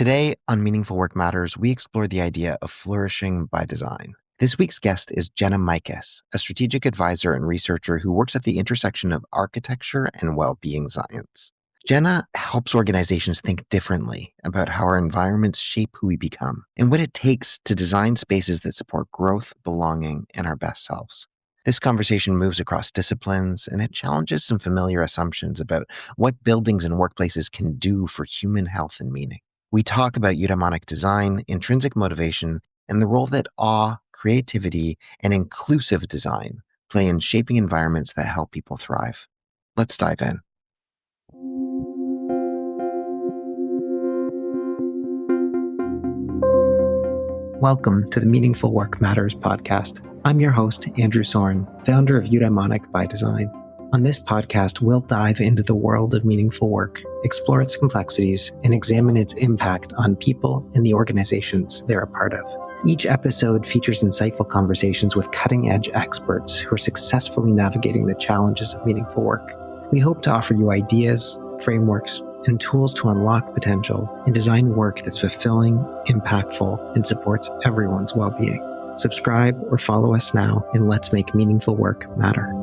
Today on Meaningful Work Matters, we explore the idea of flourishing by design. This week's guest is Jenna Mikus, a strategic advisor and researcher who works at the intersection of architecture and well-being science. Jenna helps organizations think differently about how our environments shape who we become and what it takes to design spaces that support growth, belonging, and our best selves. This conversation moves across disciplines, and it challenges some familiar assumptions about what buildings and workplaces can do for human health and meaning. We talk about eudaimonic design, intrinsic motivation, and the role that awe, creativity, and inclusive design play in shaping environments that help people thrive. Let's dive in. Welcome to the Meaningful Work Matters podcast. I'm your host, Andrew Soren, founder of Eudaimonic by Design. On this podcast, we'll dive into the world of meaningful work, explore its complexities, and examine its impact on people and the organizations they're a part of. Each episode features insightful conversations with cutting-edge experts who are successfully navigating the challenges of meaningful work. We hope to offer you ideas, frameworks, and tools to unlock potential and design work that's fulfilling, impactful, and supports everyone's well-being. Subscribe or follow us now, and let's make meaningful work matter.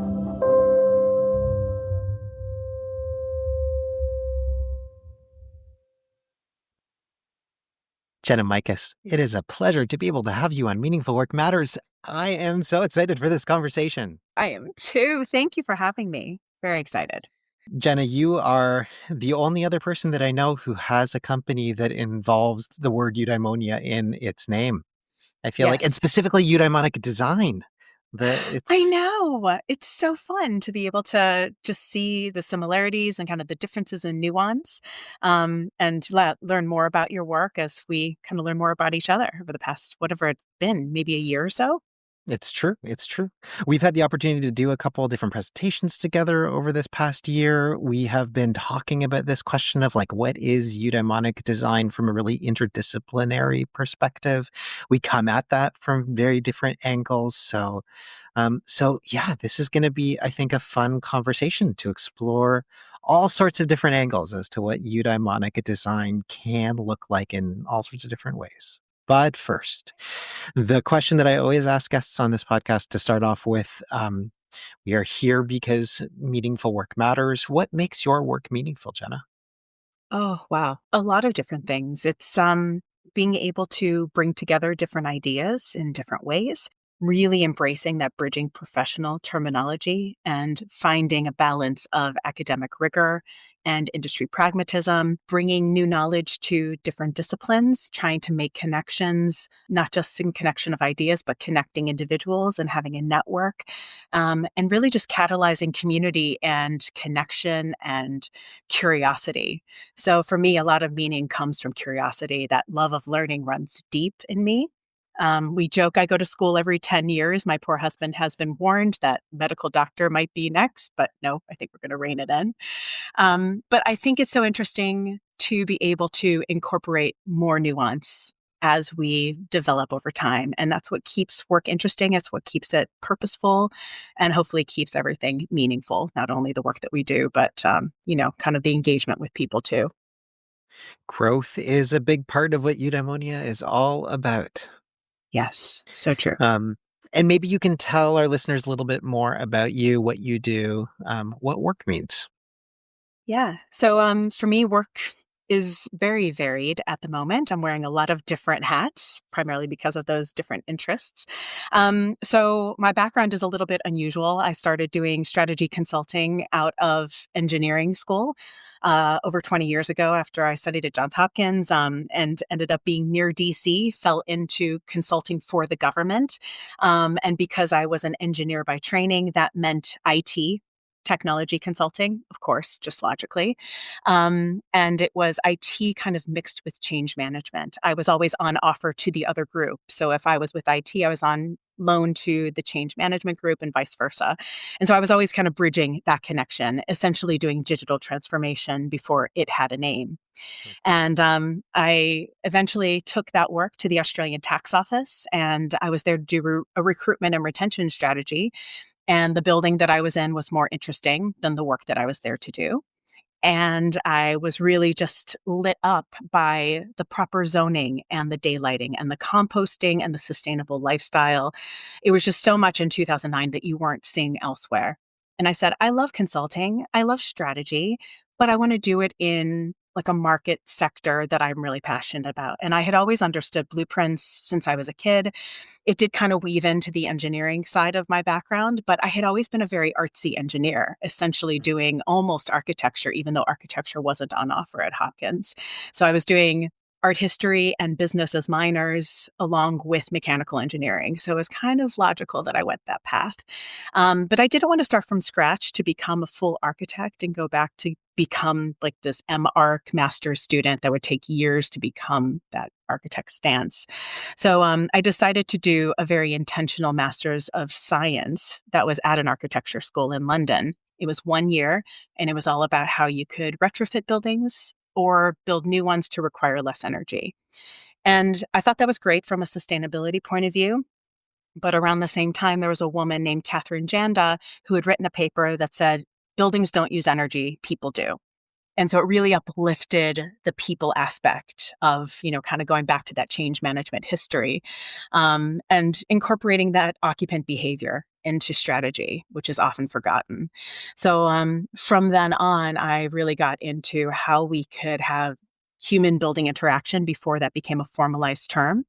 Jenna Mikus, it is a pleasure to be able to have you on Meaningful Work Matters. I am so excited for this conversation. I am too. Thank you for having me. Very excited. Jenna, you are the only other person that I know who has a company that involves the word eudaimonia in its name. I feel like, and specifically eudaimonic design. I know. It's so fun to be able to just see the similarities and kind of the differences in nuance, and learn more about your work as we kind of learn more about each other over the past, whatever it's been, maybe a year or so. It's true. It's true. We've had the opportunity to do a couple of different presentations together over this past year. We have been talking about this question of what is eudaimonic design from a really interdisciplinary perspective. We come at that from very different angles. So yeah, this is going to be, I think, a fun conversation to explore all sorts of different angles as to what eudaimonic design can look like in all sorts of different ways. But first, the question that I always ask guests on this podcast to start off with, we are here because meaningful work matters. What makes your work meaningful, Jenna? Oh, wow. A lot of different things. It's being able to bring together different ideas in different ways, really embracing that bridging professional terminology and finding a balance of academic rigor and industry pragmatism, bringing new knowledge to different disciplines, trying to make connections, not just in connection of ideas, but connecting individuals and having a network, and really just catalyzing community and connection and curiosity. So for me, a lot of meaning comes from curiosity. That love of learning runs deep in me. We joke I go to school every 10 years. My poor husband has been warned that medical doctor might be next, but no, I think we're going to rein it in. But I think it's so interesting to be able to incorporate more nuance as we develop over time. And that's what keeps work interesting. It's what keeps it purposeful and hopefully keeps everything meaningful, not only the work that we do, but, kind of the engagement with people too. Growth is a big part of what eudaimonia is all about. Yes, so true. And maybe you can tell our listeners a little bit more about you, what you do, what work means. Yeah. So for me, work is very varied at the moment. I'm wearing a lot of different hats, primarily because of those different interests. So my background is a little bit unusual. I started doing strategy consulting out of engineering school over 20 years ago after I studied at Johns Hopkins, and ended up being near DC, fell into consulting for the government. And because I was an engineer by training, that meant IT. Technology consulting, of course, just logically. And it was IT kind of mixed with change management. I was always on offer to the other group. So if I was with IT, I was on loan to the change management group and vice versa. And so I was always kind of bridging that connection, essentially doing digital transformation before it had a name. And I eventually took that work to the Australian Tax Office, and I was there to do a recruitment and retention strategy. And the building that I was in was more interesting than the work that I was there to do. And I was really just lit up by the proper zoning and the daylighting and the composting and the sustainable lifestyle. It was just so much in 2009 that you weren't seeing elsewhere. And I said, I love consulting, I love strategy, but I want to do it in like a market sector that I'm really passionate about. And I had always understood blueprints since I was a kid. It did kind of weave into the engineering side of my background, but I had always been a very artsy engineer, essentially doing almost architecture, even though architecture wasn't on offer at Hopkins. So I was doing art history and business as minors along with mechanical engineering. So it was kind of logical that I went that path. But I didn't want to start from scratch to become a full architect and go back to become like this MArch master's student that would take years to become that architect stance. So I decided to do a very intentional master's of science that was at an architecture school in London. It was 1 year, and it was all about how you could retrofit buildings or build new ones to require less energy. And I thought that was great from a sustainability point of view. But around the same time, there was a woman named Catherine Janda who had written a paper that said, buildings don't use energy, people do. And so it really uplifted the people aspect of, kind of going back to that change management history, and incorporating that occupant behavior into strategy, which is often forgotten. So from then on, I really got into how we could have human building interaction before that became a formalized term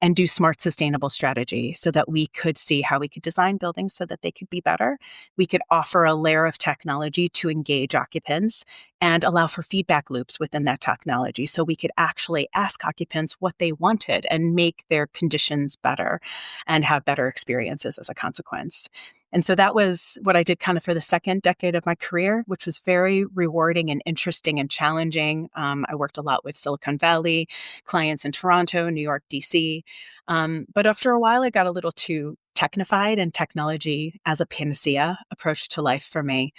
and do smart sustainable strategy so that we could see how we could design buildings so that they could be better. We could offer a layer of technology to engage occupants and allow for feedback loops within that technology so we could actually ask occupants what they wanted and make their conditions better and have better experiences as a consequence. And so that was what I did kind of for the second decade of my career, which was very rewarding and interesting and challenging. I worked a lot with Silicon Valley clients in Toronto, New York, DC. But after a while, it got a little too technified, and technology as a panacea approach to life for me.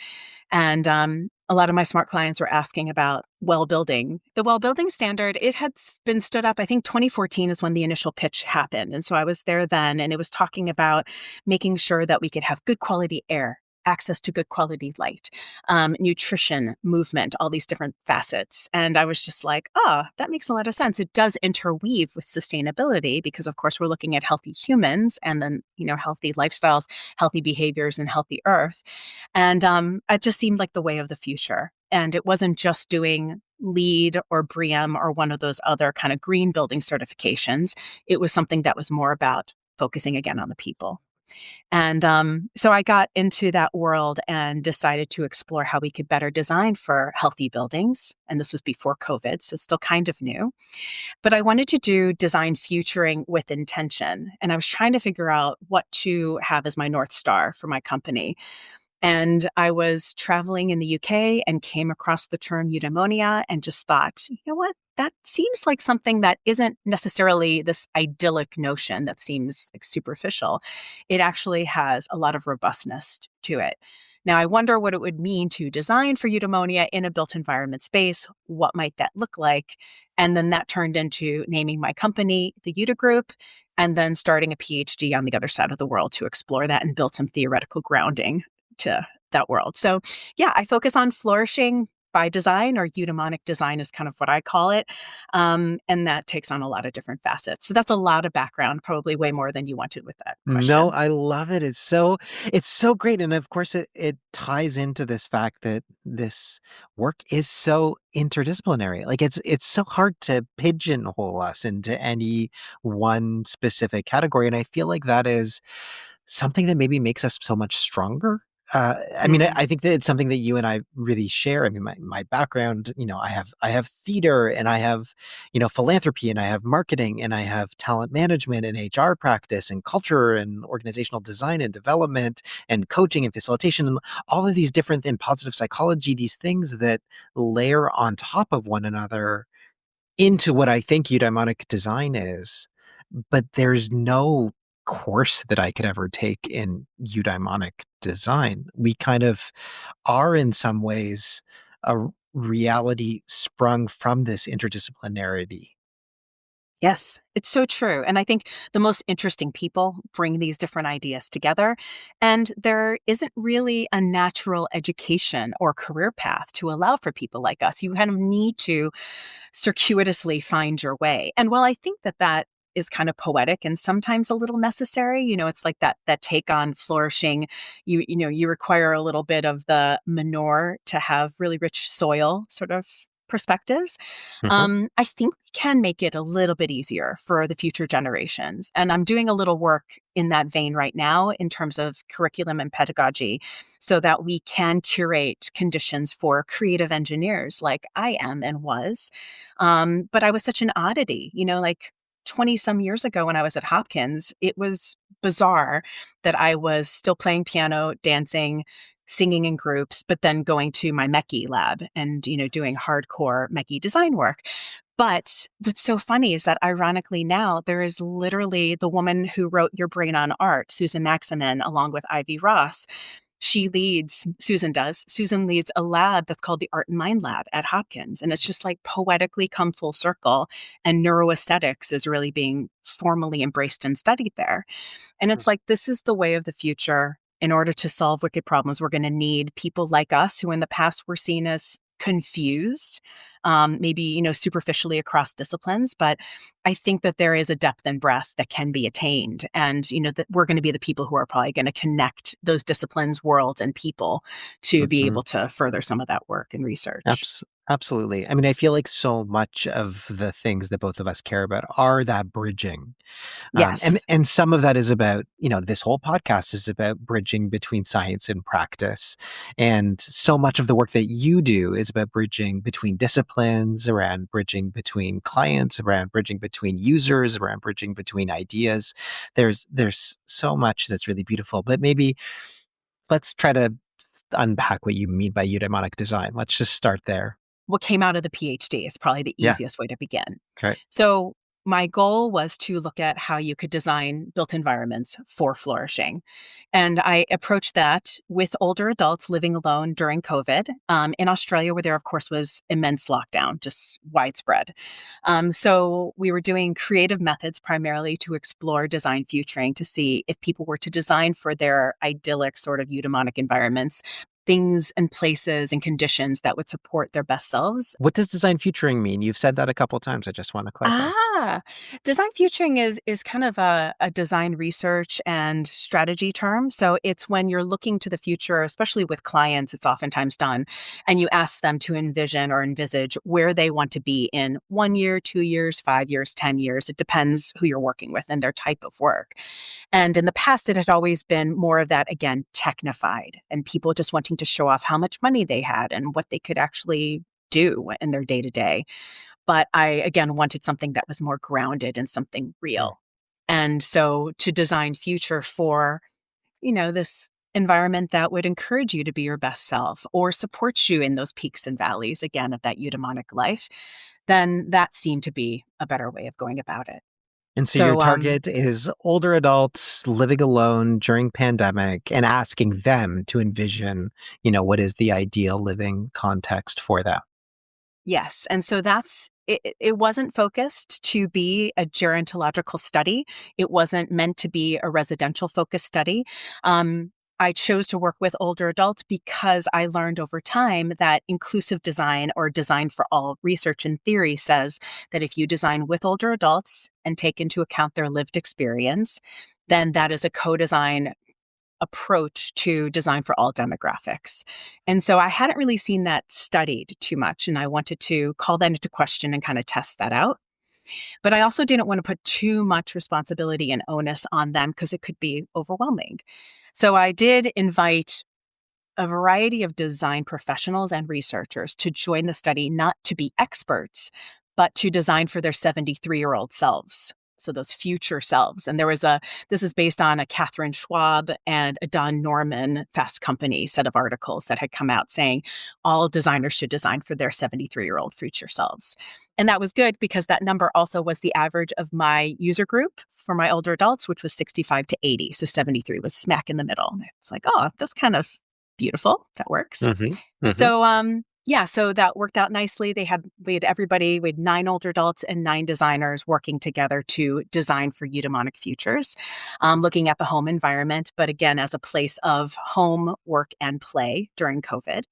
And a lot of my smart clients were asking about well building. The well building standard, it had been stood up, I think 2014 is when the initial pitch happened. And so I was there then, and it was talking about making sure that we could have good quality air, access to good quality light, nutrition, movement, all these different facets. And I was just like, oh, that makes a lot of sense. It does interweave with sustainability because, of course, we're looking at healthy humans and then, healthy lifestyles, healthy behaviors, and healthy earth. And it just seemed like the way of the future. And it wasn't just doing LEED or BREEAM or one of those other kind of green building certifications. It was something that was more about focusing again on the people. And so I got into that world and decided to explore how we could better design for healthy buildings. And this was before COVID, so it's still kind of new. But I wanted to do design futuring with intention. And I was trying to figure out what to have as my North Star for my company. And I was traveling in the UK and came across the term eudaimonia and just thought, you know what? That seems like something that isn't necessarily this idyllic notion that seems like superficial. It actually has a lot of robustness to it. Now, I wonder what it would mean to design for eudaimonia in a built environment space. What might that look like? And then that turned into naming my company, the Euda Group, and then starting a PhD on the other side of the world to explore that and build some theoretical grounding to that world. So, yeah, I focus on flourishing by design, or eudaimonic design is kind of what I call it. And that takes on a lot of different facets. So that's a lot of background, probably way more than you wanted with that No, question. I love it. It's so great. And of course it ties into this fact that this work is so interdisciplinary. Like it's so hard to pigeonhole us into any one specific category. And I feel like that is something that maybe makes us so much stronger. I mean, I Mm. I think that it's something that you and I really share. I mean, my background, I have theater and I have, philanthropy and I have marketing and I have talent management and HR practice and culture and organizational design and development and coaching and facilitation and all of these different and positive psychology, these things that layer on top of one another into what I think eudaimonic design is, but there's no course that I could ever take in eudaimonic design. We kind of are in some ways a reality sprung from this interdisciplinarity. Yes, it's so true. And I think the most interesting people bring these different ideas together. And there isn't really a natural education or career path to allow for people like us. You kind of need to circuitously find your way. And while I think that that is kind of poetic and sometimes a little necessary, it's like that take on flourishing. You require a little bit of the manure to have really rich soil sort of perspectives. Hmm. I think we can make it a little bit easier for the future generations. And I'm doing a little work in that vein right now in terms of curriculum and pedagogy so that we can curate conditions for creative engineers like I am and was. But I was such an oddity, like 20 some years ago when I was at Hopkins, it was bizarre that I was still playing piano, dancing, singing in groups, but then going to my Mechie lab and, doing hardcore Mechie design work. But what's so funny is that ironically now there is literally the woman who wrote Your Brain on Art, Susan Maximin, along with Ivy Ross. Susan leads a lab that's called the Art and Mind Lab at Hopkins. And it's just like poetically come full circle. And neuroaesthetics is really being formally embraced and studied there. And it's like, this is the way of the future. In order to solve wicked problems, we're going to need people like us who in the past were seen as confused, maybe, superficially across disciplines. But I think that there is a depth and breadth that can be attained. And, that we're going to be the people who are probably going to connect those disciplines, worlds, and people to be Hmm. able to further some of that work and research. Absolutely. I mean, I feel like so much of the things that both of us care about are that bridging. And Yes. and some of that is about, this whole podcast is about bridging between science and practice. And so much of the work that you do is about bridging between disciplines, around bridging between clients, around bridging between users, around bridging between ideas. There's so much that's really beautiful. But maybe let's try to unpack what you mean by eudaimonic design. Let's just start there. What came out of the PhD is probably the Yeah. easiest way to begin. Okay. So, my goal was to look at how you could design built environments for flourishing. And I approached that with older adults living alone during COVID in Australia, where there, of course, was immense lockdown, just widespread. So, we were doing creative methods primarily to explore design futuring to see if people were to design for their idyllic sort of eudaimonic environments things and places and conditions that would support their best selves. What does design futuring mean? You've said that a couple of times. I just want to clarify. Ah, design futuring is kind of a design research and strategy term. So it's when you're looking to the future, especially with clients, it's oftentimes done, and you ask them to envision or envisage where they want to be in 1 year, 2 years, 5 years, 10 years. It depends who you're working with and their type of work. And in the past, it had always been more of that, again, technified and people just wanting to show off how much money they had and what they could actually do in their day to day. But I, again, wanted something that was more grounded in something Mm. real. And so to design future for, this environment that would encourage you to be your best self or support you in those peaks and valleys, again, of that eudaimonic life, then that seemed to be a better way of going about it. And so your So, target is older adults living alone during pandemic and asking them to envision, what is the ideal living context for that. yes. And so that's it wasn't focused to be a gerontological study. It wasn't meant to be a residential focused study. I chose to work with older adults because I learned over time that inclusive design or design for all research and theory says that if you design with older adults and take into account their lived experience, then that is a co-design approach to design for all demographics. And so I hadn't really seen that studied too much, and I wanted to call that into question and kind of test that out. But I also didn't want to put too much responsibility and onus on them because it could be overwhelming. So I did invite a variety of design professionals and researchers to join the study, not to be experts, but to design for their 73-year-old selves. So those future selves. And this is based on a Catherine Schwab and a Don Norman Fast Company set of articles that had come out saying all designers should design for their 73-year-old future selves. And that was good because that number also was the average of my user group for my older adults, which was 65 to 80. So 73 was smack in the middle. It's like, oh, that's kind of beautiful. That works. Hmm. Hmm. So Yeah, so that worked out nicely. We had 9 older adults and 9 designers working together to design for eudaimonic futures, looking at the home environment, but again, as a place of home, work, and play during COVID.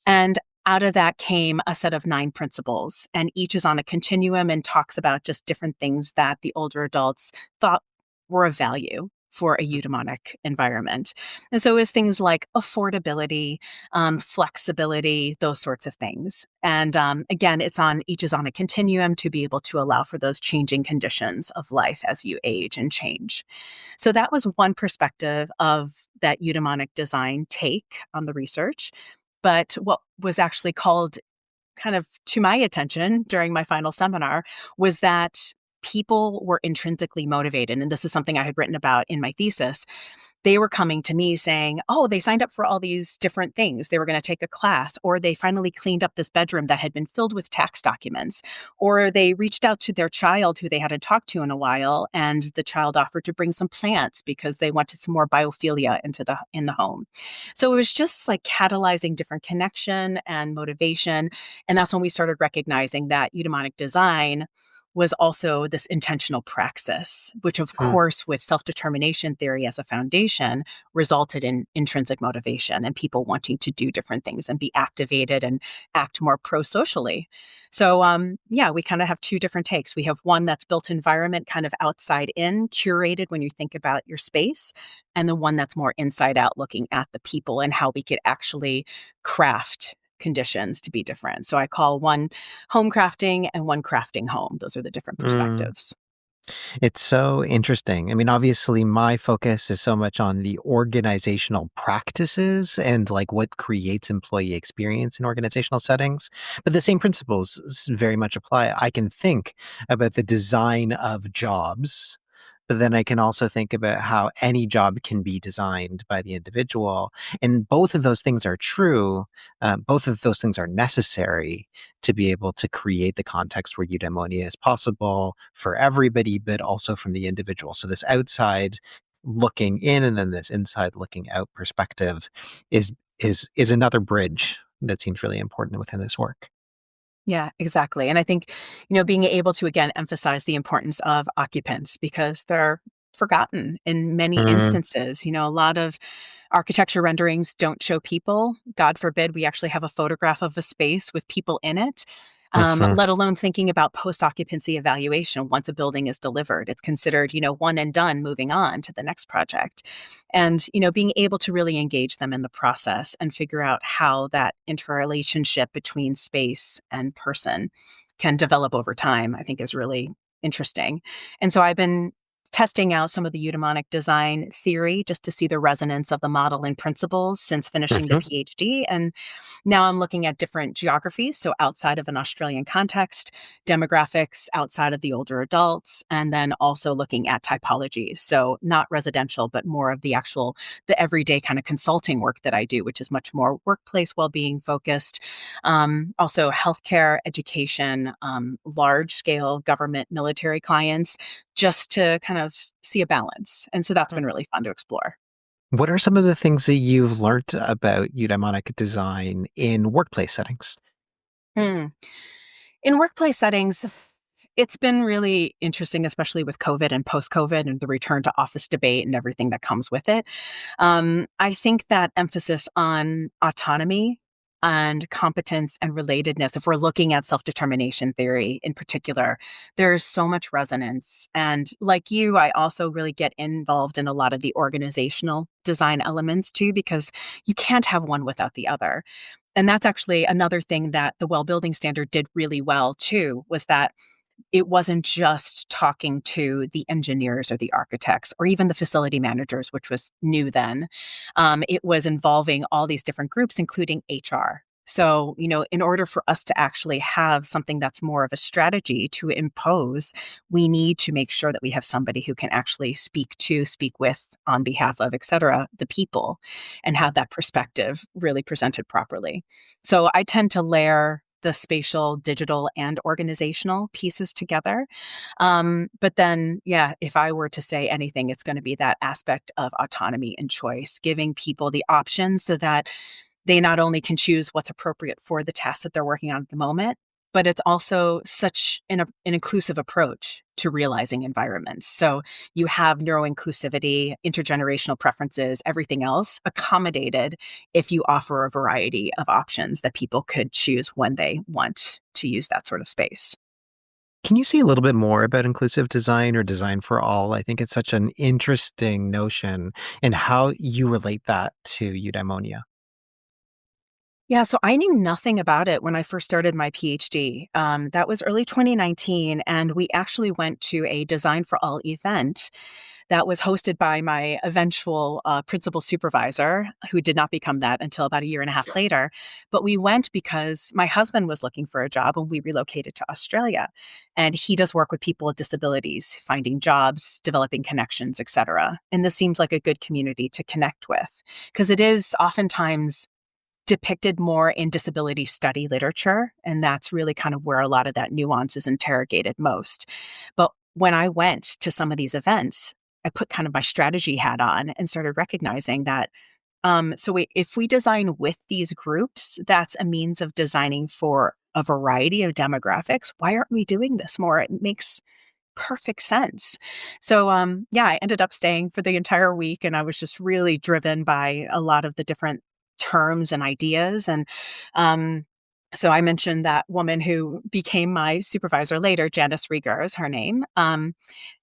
And out of that came a set of 9 principles, and each is on a continuum and talks about just different things that the older adults thought were of value for a eudaimonic environment. And so it was things like affordability, flexibility, those sorts of things. And again, each is on a continuum to be able to allow for those changing conditions of life as you age and change. So that was one perspective of that eudaimonic design take on the research. But what was actually called kind of to my attention during my final seminar was that people were intrinsically motivated. And this is something I had written about in my thesis. They were coming to me saying, oh, they signed up for all these different things. They were going to take a class, or they finally cleaned up this bedroom that had been filled with tax documents, or they reached out to their child who they hadn't talked to in a while, and the child offered to bring some plants because they wanted some more biophilia in the home. So it was just like catalyzing different connection and motivation. And that's when we started recognizing that eudaimonic design was also this intentional praxis, which, of Mm. course, with self determination theory as a foundation, resulted in intrinsic motivation and people wanting to do different things and be activated and act more pro socially. So, yeah, we kind of have two different takes. We have one that's built environment, kind of outside in, curated when you think about your space, and the one that's more inside out, looking at the people and how we could actually craft conditions to be different. So I call one home crafting and one crafting home. Those are the different Mm. perspectives. It's so interesting. I mean, obviously, my focus is so much on the organizational practices and like what creates employee experience in organizational settings. But the same principles very much apply. I can think about the design of jobs, but then I can also think about how any job can be designed by the individual. And both of those things are true. Both of those things are necessary to be able to create the context where eudaimonia is possible for everybody, but also from the individual. So this outside looking in and then this inside looking out perspective is is another bridge that seems really important within this work. Yeah, exactly. And I think, being able to again emphasize the importance of occupants because they're forgotten in many Mm, instances. A lot of architecture renderings don't show people. God forbid we actually have a photograph of a space with people in it. mhm. Let alone thinking about post occupancy evaluation once a building is delivered. It's considered, one and done, moving on to the next project. And, being able to really engage them in the process and figure out how that interrelationship between space and person can develop over time, I think is really interesting. And so I've been testing out some of the eudaimonic design theory just to see the resonance of the model and principles since finishing the Mhm. PhD. And now I'm looking at different geographies, so outside of an Australian context, demographics outside of the older adults, and then also looking at typologies. So not residential, but more of the everyday kind of consulting work that I do, which is much more workplace well-being focused. Also healthcare, education, large scale government military clients, just to kind of see a balance. And so that's been really fun to explore. What are some of the things that you've learned about eudaimonic design in workplace settings? Hmm. In workplace settings, it's been really interesting, especially with COVID and post COVID and the return to office debate and everything that comes with it. I think that emphasis on autonomy and competence and relatedness, if we're looking at self determination theory in particular, there's so much resonance. And like you, I also really get involved in a lot of the organizational design elements too, because you can't have one without the other. And that's actually another thing that the well building standard did really well too, was that it wasn't just talking to the engineers or the architects or even the facility managers, which was new then. It was involving all these different groups, including HR. So, in order for us to actually have something that's more of a strategy to impose, we need to make sure that we have somebody who can actually speak with, on behalf of, et cetera, the people, and have that perspective really presented properly. So I tend to layer the spatial, digital, and organizational pieces together. But then, yeah, if I were to say anything, it's going to be that aspect of autonomy and choice, giving people the options so that they not only can choose what's appropriate for the task that they're working on at the moment, but it's also such an inclusive approach to realizing environments. So you have neuro-inclusivity, intergenerational preferences, everything else accommodated if you offer a variety of options that people could choose when they want to use that sort of space. Can you say a little bit more about inclusive design or design for all? I think it's such an interesting notion and how you relate that to eudaimonia. Yeah, so I knew nothing about it when I first started my PhD. That was early 2019, and we actually went to a Design for All event that was hosted by my eventual principal supervisor, who did not become that until about a year and a half later. But we went because my husband was looking for a job when we relocated to Australia. And he does work with people with disabilities, finding jobs, developing connections, et cetera. And this seemed like a good community to connect with because it is oftentimes depicted more in disability study literature. And that's really kind of where a lot of that nuance is interrogated most. But when I went to some of these events, I put kind of my strategy hat on and started recognizing that if we design with these groups, that's a means of designing for a variety of demographics. Why aren't we doing this more? It makes perfect sense. So, yeah, I ended up staying for the entire week, and I was just really driven by a lot of the different terms and ideas. And um, so I mentioned that woman who became my supervisor later, Janice Rieger is her name.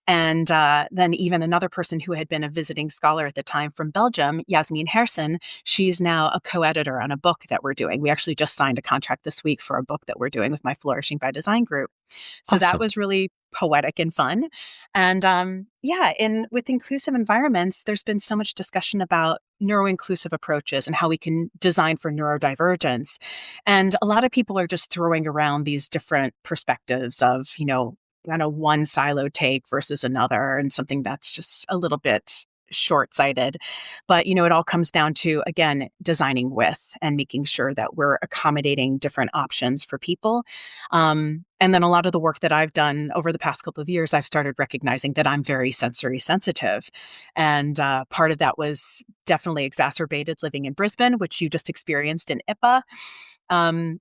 And then even another person who had been a visiting scholar at the time from Belgium, Yasmin Hersen, she's now a co-editor on a book that we're doing. We actually just signed a contract this week for a book that we're doing with my Flourishing by Design group. So that Awesome. was really poetic and fun. And yeah, in with inclusive environments, there's been so much discussion about neuro-inclusive approaches and how we can design for neurodivergence. And a lot of people are just throwing around these different perspectives of, kind of one silo take versus another, and something that's just a little bit short-sighted. But, it all comes down to, again, designing with and making sure that we're accommodating different options for people. And then a lot of the work that I've done over the past couple of years, I've started recognizing that I'm very sensory sensitive. And part of that was definitely exacerbated living in Brisbane, which you just experienced in IPA.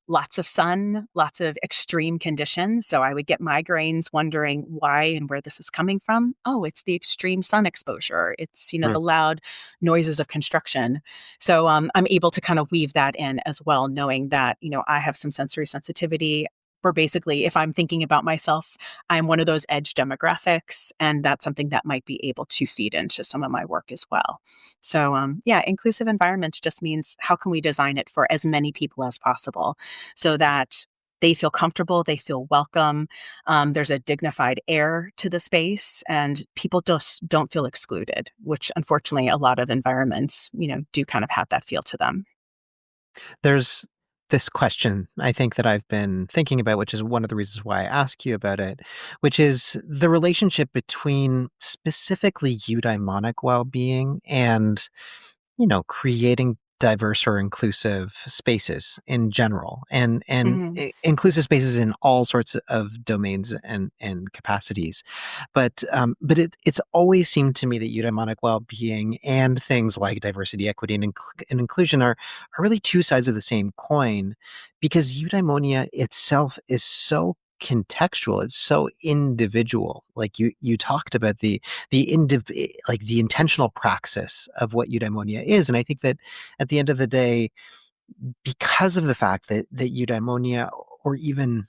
Lots of sun, lots of extreme conditions. So I would get migraines wondering why and where this is coming from. Oh, it's the extreme sun exposure. It's, Mm. the loud noises of construction. So I'm able to kind of weave that in as well, knowing that, I have some sensory sensitivity. Or basically, if I'm thinking about myself, I'm one of those edge demographics, and that's something that might be able to feed into some of my work as well. So, yeah, inclusive environments just means how can we design it for as many people as possible so that they feel comfortable, they feel welcome. There's a dignified air to the space, and people just don't feel excluded, which unfortunately a lot of environments, do kind of have that feel to them. There's this question I think that I've been thinking about, which is one of the reasons why I ask you about it, which is the relationship between specifically eudaimonic well-being and creating diverse or inclusive spaces in general, and Mhm. inclusive spaces in all sorts of domains and capacities. But it's always seemed to me that eudaimonic well-being and things like diversity, equity, and inclusion are really two sides of the same coin, because eudaimonia itself is so contextual, it's so individual. Like you talked about like the intentional praxis of what eudaimonia is, and I think that at the end of the day, because of the fact that eudaimonia, or even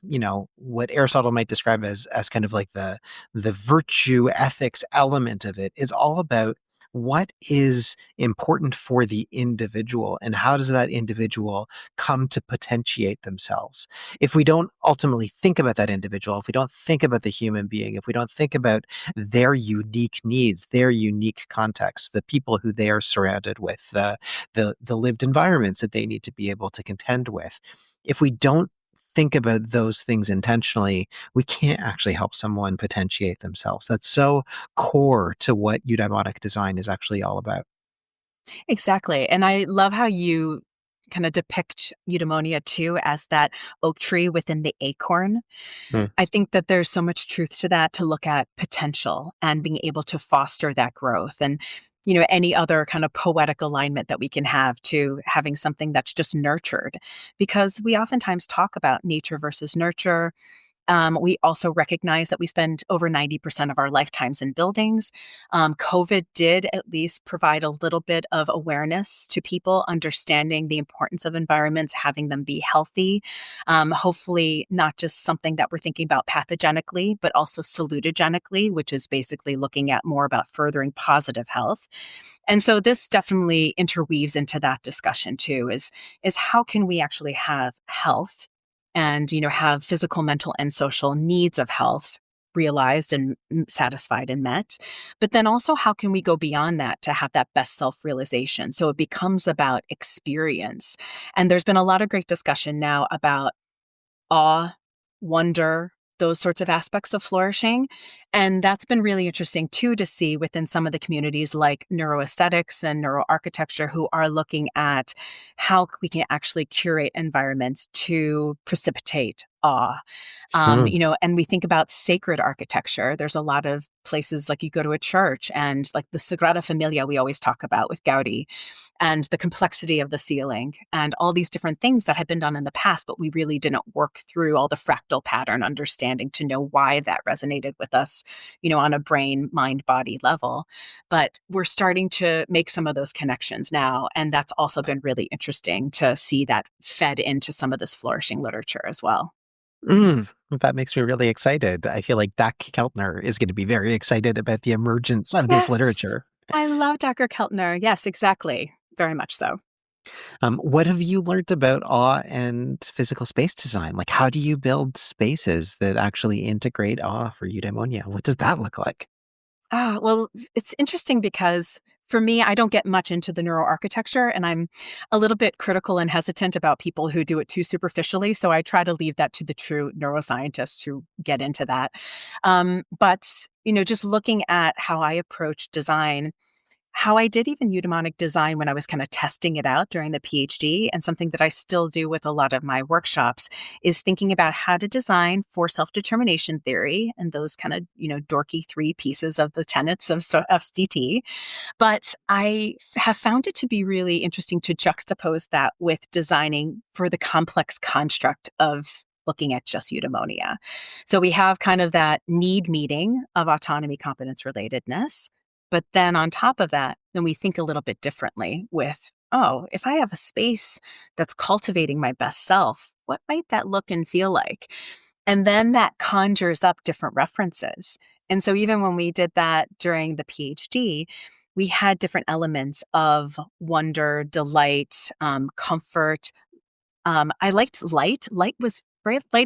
what Aristotle might describe as kind of like the virtue ethics element of it, is all about what is important for the individual and how does that individual come to potentiate themselves. If we don't ultimately think about that individual, if we don't think about the human being, if we don't think about their unique needs, their unique context, the people who they are surrounded with, the lived environments that they need to be able to contend with. If we don't think about those things intentionally, we can't actually help someone potentiate themselves. That's so core to what eudaimonic design is actually all about. Exactly. And I love how you kind of depict eudaimonia too as that oak tree within the acorn. Mm. I think that there's so much truth to that, to look at potential and being able to foster that growth. And any other kind of poetic alignment that we can have to having something that's just nurtured. Because we oftentimes talk about nature versus nurture. We also recognize that we spend over 90% of our lifetimes in buildings. COVID did at least provide a little bit of awareness to people, understanding the importance of environments, having them be healthy. Hopefully, not just something that we're thinking about pathogenically, but also salutogenically, which is basically looking at more about furthering positive health. And so this definitely interweaves into that discussion too, is how can we actually have health and have physical, mental, and social needs of health realized and satisfied and met. But then also, how can we go beyond that to have that best self realization? So it becomes about experience. And there's been a lot of great discussion now about awe, wonder, those sorts of aspects of flourishing. And that's been really interesting too to see within some of the communities like neuroaesthetics and neuroarchitecture who are looking at how we can actually curate environments to precipitate awe. Hmm. And we think about sacred architecture. There's a lot of places like you go to a church and like the Sagrada Familia we always talk about with Gaudi and the complexity of the ceiling and all these different things that had been done in the past, but we really didn't work through all the fractal pattern understanding to know why that resonated with us, on a brain, mind, body level. But we're starting to make some of those connections now. And that's also been really interesting to see that fed into some of this flourishing literature as well. Mm, that makes me really excited. I feel like Dak Keltner is going to be very excited about the emergence of this Yes. literature. I love Dr. Keltner. Yes, exactly. Very much so. What have you learned about awe and physical space design? Like, how do you build spaces that actually integrate awe for eudaimonia? What does that look like? Well, it's interesting because for me, I don't get much into the neuroarchitecture, and I'm a little bit critical and hesitant about people who do it too superficially. So I try to leave that to the true neuroscientists who get into that. But, just looking at how I approach design, how I did even eudaimonic design when I was kind of testing it out during the PhD, and something that I still do with a lot of my workshops is thinking about how to design for self-determination theory and those kind of, dorky three pieces of the tenets of CT. But I have found it to be really interesting to juxtapose that with designing for the complex construct of looking at just eudaimonia. So we have kind of that need meeting of autonomy, competence, relatedness. But then on top of that, then we think a little bit differently with, oh, if I have a space that's cultivating my best self, what might that look and feel like? And then that conjures up different references. And so even when we did that during the PhD, we had different elements of wonder, delight, comfort. I liked light. Light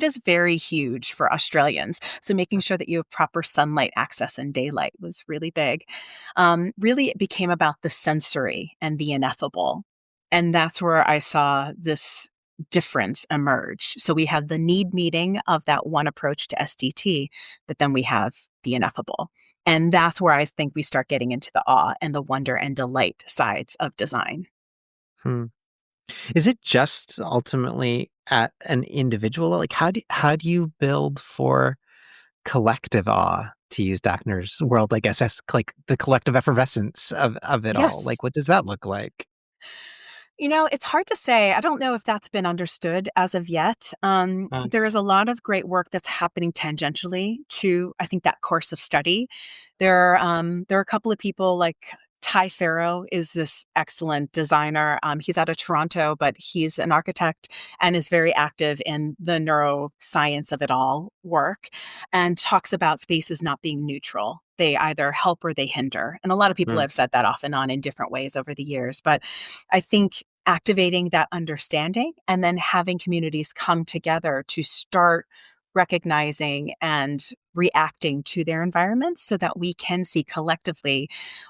is very huge for Australians. So making sure that you have proper sunlight access and daylight was really big. Really, it became about the sensory and the ineffable. And that's where I saw this difference emerge. So we have the need meeting of that one approach to SDT, but then we have the ineffable. And that's where I think we start getting into the awe and the wonder and delight sides of design. Hmm. Is it just ultimately at an individual? Like, how do you build for collective awe? To use Dachner's world, I guess, as like the collective effervescence of it all. Yes. Like, what does that look like? It's hard to say. I don't know if that's been understood as of yet. Uh, There is a lot of great work that's happening tangentially to, I think, that course of study. There are a couple of people like Ty Farrow is this excellent designer. He's out of Toronto, but he's an architect and is very active in the neuroscience of it all work and talks about spaces not being neutral. They either help or they hinder. And a lot of people mm, have said that off and on in different ways over the years. But I think activating that understanding and then having communities come together to start recognizing and reacting to their environments so that we can see collectively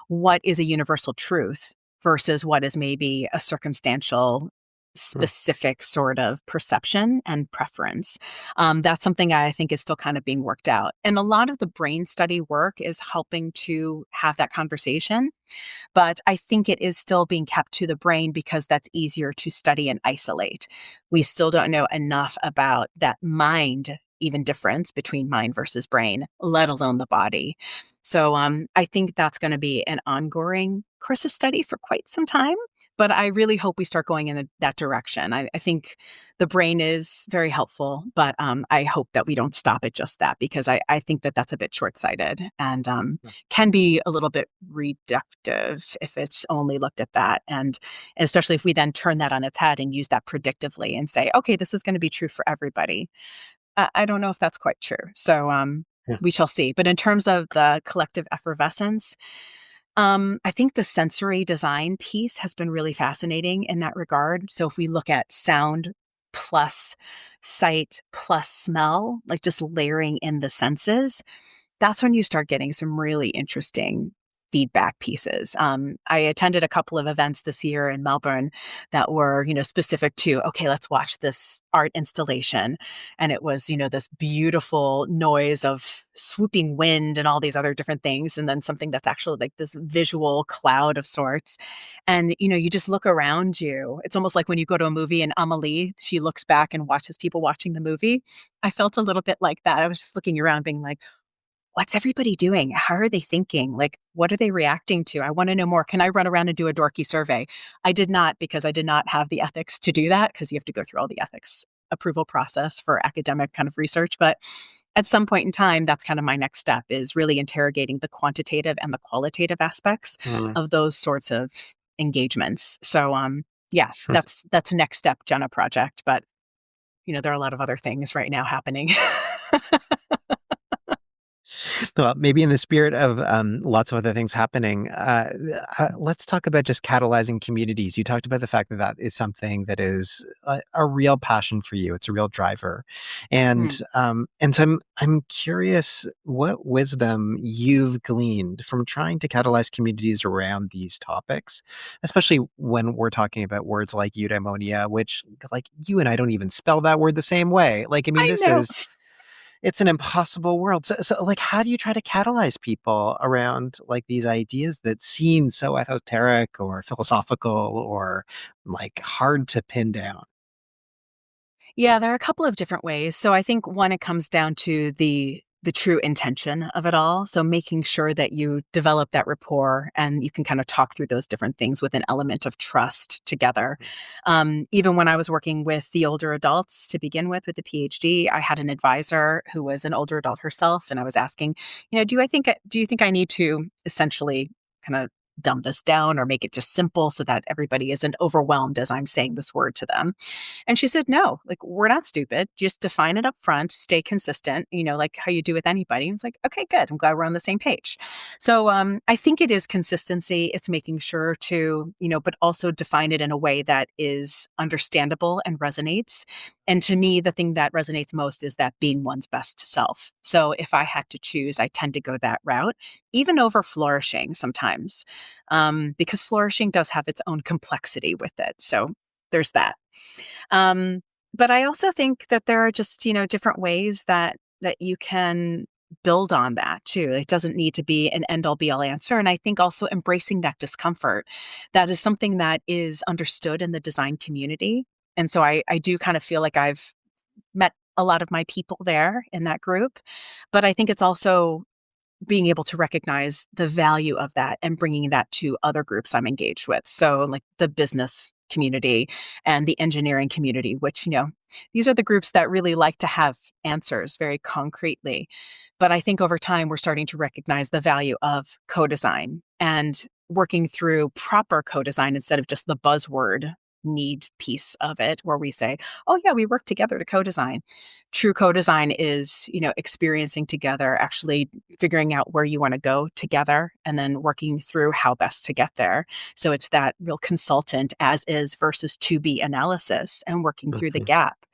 what is a universal truth versus what is maybe a circumstantial mm, specific sort of perception and preference. That's something I think is still kind of being worked out. And a lot of the brain study work is helping to have that conversation, but I think it is still being kept to the brain because that's easier to study and isolate. We still don't know enough about that mind, even difference between mind versus brain, let alone the body. So I think that's going to be an ongoing course of study for quite some time. But I really hope we start going in that direction. I think the brain is very helpful, but I hope that we don't stop at just that because I think that that's a bit short sighted and can be a little bit reductive if it's only looked at that. And especially if we then turn that on its head and use that predictively and say, okay, this is going to be true for everybody. I don't know if that's quite true. So Yeah. we shall see. But in terms of the collective effervescence, I think the sensory design piece has been really fascinating in that regard. So if we look at sound plus sight plus smell, like just layering in the senses, that's when you start getting some really interesting feedback pieces. I attended a couple of events this year in Melbourne that were, specific to, okay, let's watch this art installation. And it was, this beautiful noise of swooping wind and all these other different things. And then something that's actually like this visual cloud of sorts. And, you just look around you. It's almost like when you go to a movie and Amelie, she looks back and watches people watching the movie. I felt a little bit like that. I was just looking around being like, what's everybody doing? How are they thinking? Like, what are they reacting to? I want to know more. Can I run around and do a dorky survey? I did not because I did not have the ethics to do that because you have to go through all the ethics approval process for academic kind of research. But at some point in time, that's kind of my next step is really interrogating the quantitative and the qualitative aspects Mm. of those sorts of engagements. So, yeah, that's next step, Jenna project. But, there are a lot of other things right now happening. Well, maybe in the spirit of lots of other things happening, let's talk about just catalyzing communities. You talked about the fact that that is something that is a real passion for you. It's a real driver, and Mm. so I'm curious what wisdom you've gleaned from trying to catalyze communities around these topics, especially when we're talking about words like eudaimonia, which like you and I don't even spell that word the same way. Like, I mean, I know. it's an impossible world. So like, how do you try to catalyze people around like these ideas that seem so esoteric or philosophical or like hard to pin down? Yeah, there are a couple of different ways. So I think one, it comes down to the true intention of it all. So making sure that you develop that rapport and you can kind of talk through those different things with an element of trust together. Even when I was working with the older adults to begin with the PhD, I had an advisor who was an older adult herself, and I was asking, do you think I need to essentially kind of dumb this down or make it just simple so that everybody isn't overwhelmed as I'm saying this word to them? And she said, no, like, we're not stupid. Just define it up front, stay consistent, like how you do with anybody. And it's like, okay, good. I'm glad we're on the same page. So I think it is consistency. It's making sure to, but also define it in a way that is understandable and resonates. And to me, the thing that resonates most is that being one's best self. So if I had to choose, I tend to go that route, even over flourishing sometimes, because flourishing does have its own complexity with it. So there's that. Um, but I also think that there are just, different ways that you can build on that too. It doesn't need to be an end all be all answer. And I think also embracing that discomfort, that is something that is understood in the design community. And so I do kind of feel like I've met a lot of my people there in that group. But I think it's also being able to recognize the value of that and bringing that to other groups I'm engaged with. So, like the business community and the engineering community, which, these are the groups that really like to have answers very concretely. But I think over time, we're starting to recognize the value of co design and working through proper co design instead of just the buzzword need piece of it, where we say, oh, yeah, we work together to co design. True co design is, experiencing together, actually figuring out where you want to go together and then working through how best to get there. So it's that real consultant as is versus to be analysis and working through the Mhm. gap.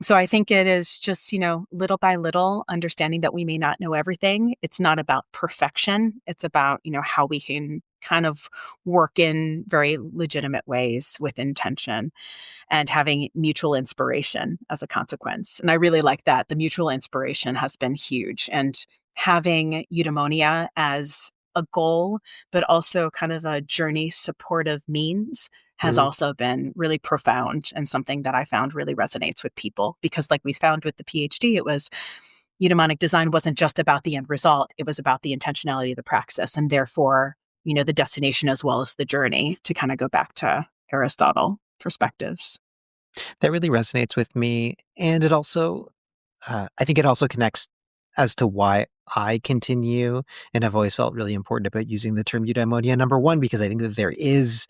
So I think it is just, little by little understanding that we may not know everything. It's not about perfection. It's about, how we can kind of work in very legitimate ways with intention and having mutual inspiration as a consequence. And I really like that. The mutual inspiration has been huge. And having eudaimonia as a goal, but also kind of a journey supportive means has Mm. also been really profound and something that I found really resonates with people. Because, like we found with the PhD, it was Eudaimonic design wasn't just about the end result, it was about the intentionality of the praxis, and therefore, the destination as well as the journey, to kind of go back to Aristotle perspectives. That really resonates with me. And it also, I think it also connects as to why I continue and have always felt really important about using the term eudaimonia. Number one, because I think that there is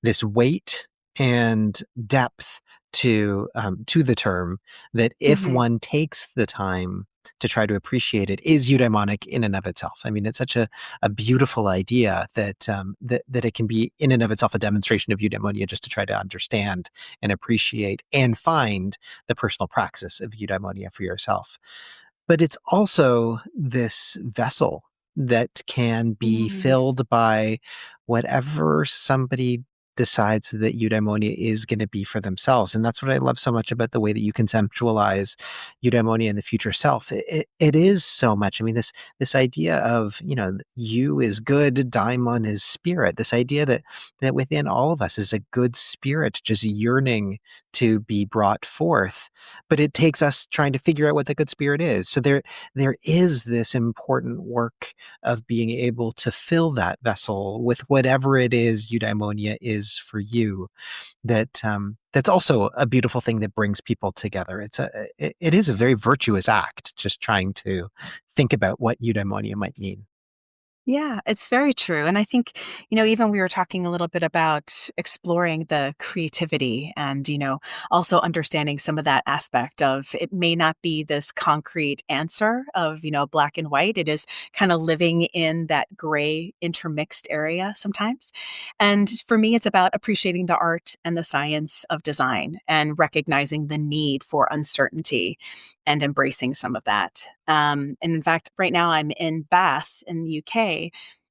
this weight and depth to the term that if Mhm. one takes the time to try to appreciate it is eudaimonic in and of itself. I mean, it's such a beautiful idea that it can be in and of itself a demonstration of eudaimonia, just to try to understand and appreciate and find the personal praxis of eudaimonia for yourself. But it's also this vessel that can be Mm. filled by whatever somebody decides that eudaimonia is going to be for themselves. And that's what I love so much about the way that you conceptualize eudaimonia in the future self. It is so much. I mean, this idea of, you is good, daimon is spirit. This idea that within all of us is a good spirit just yearning to be brought forth, but it takes us trying to figure out what the good spirit is. So there is this important work of being able to fill that vessel with whatever it is eudaimonia is for you. That's also a beautiful thing that brings people together. It is a very virtuous act, just trying to think about what eudaimonia might mean. Yeah, it's very true. And I think, even we were talking a little bit about exploring the creativity and, also understanding some of that aspect of it may not be this concrete answer of, black and white. It is kind of living in that gray intermixed area sometimes. And for me, it's about appreciating the art and the science of design and recognizing the need for uncertainty and embracing some of that. And in fact, right now I'm in Bath in the UK,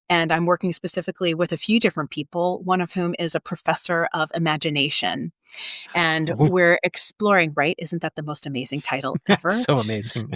and I'm working specifically with a few different people, one of whom is a professor of imagination. And Ooh, we're exploring, right? Isn't that the most amazing title ever? so amazing.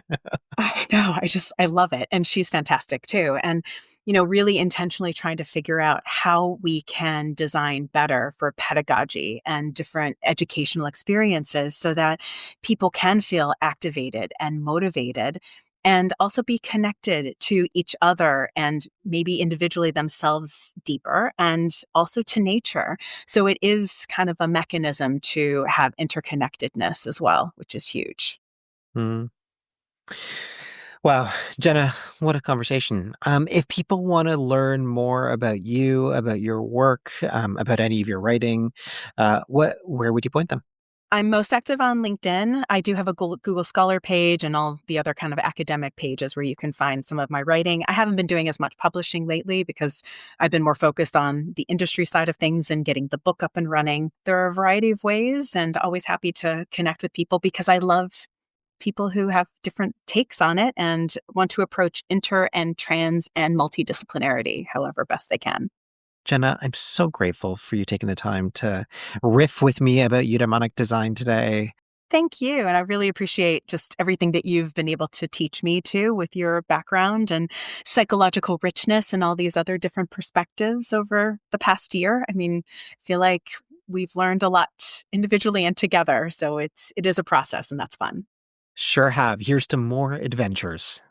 I know. I love it. And she's fantastic too. And, really intentionally trying to figure out how we can design better for pedagogy and different educational experiences so that people can feel activated and motivated and also be connected to each other and maybe individually themselves deeper and also to nature. So it is kind of a mechanism to have interconnectedness as well, which is huge. Mm. Wow, Jenna, what a conversation. If people want to learn more about you, about your work, about any of your writing, where would you point them? I'm most active on LinkedIn. I do have a Google Scholar page and all the other kind of academic pages where you can find some of my writing. I haven't been doing as much publishing lately because I've been more focused on the industry side of things and getting the book up and running. There are a variety of ways, and always happy to connect with people because I love people who have different takes on it and want to approach inter and trans and multidisciplinarity however best they can. Jenna, I'm so grateful for you taking the time to riff with me about eudaimonic design today. Thank you. And I really appreciate just everything that you've been able to teach me too with your background and psychological richness and all these other different perspectives over the past year. I mean, I feel like we've learned a lot individually and together. So it is a process and that's fun. Sure have. Here's to more adventures.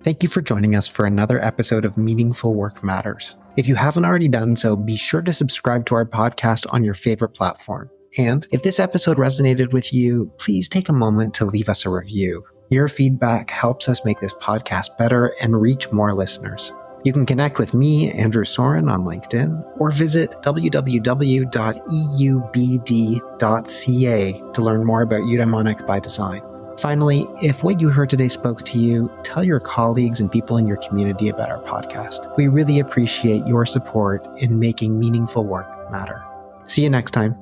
Thank you for joining us for another episode of Meaningful Work Matters. If you haven't already done so, be sure to subscribe to our podcast on your favorite platform. And if this episode resonated with you, please take a moment to leave us a review. Your feedback helps us make this podcast better and reach more listeners. You can connect with me, Andrew Soren, on LinkedIn, or visit www.eubd.ca to learn more about Eudaimonic by Design. Finally, if what you heard today spoke to you, tell your colleagues and people in your community about our podcast. We really appreciate your support in making meaningful work matter. See you next time.